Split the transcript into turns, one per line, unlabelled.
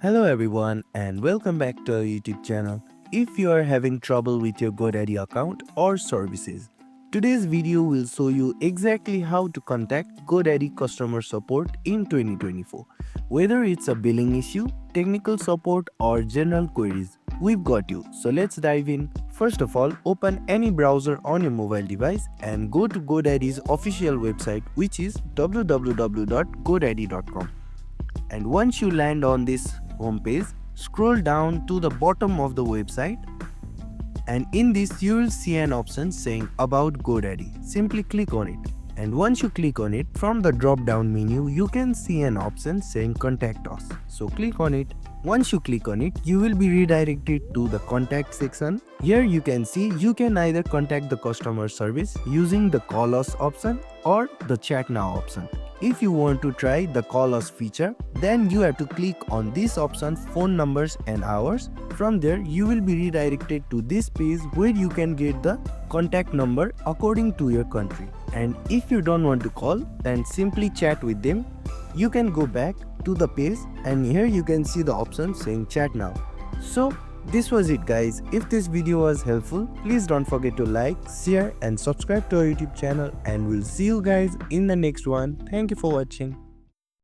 Hello everyone and welcome back to our YouTube channel. If you are having trouble with your GoDaddy account or services, today's video will show you exactly how to contact GoDaddy customer support in 2024. Whether it's a billing issue, technical support or general queries, we've got you. So let's dive in. First of all, open any browser on your mobile device and go to GoDaddy's official website, which is www.godaddy.com. And once you land on this homepage, scroll down to the bottom of the website, and in this you will see an option saying About GoDaddy. Simply click on it, and once you click on it, from the drop down menu you can see an option saying Contact Us. So click on it. Once you click on it, you will be redirected to the contact section. Here you can see you can either contact the customer service using the Call Us option or the Chat Now option. If you want to try the Call Us feature, then you have to click on this option, Phone Numbers and Hours. From there, you will be redirected to this page where you can get the contact number according to your country. And if you don't want to call, then simply chat with them. You can go back to the page and here you can see the option saying Chat Now. So this was it guys. If this video was helpful, please don't forget to like, share and subscribe to our YouTube channel, and we'll see you guys in the next one. Thank you for watching.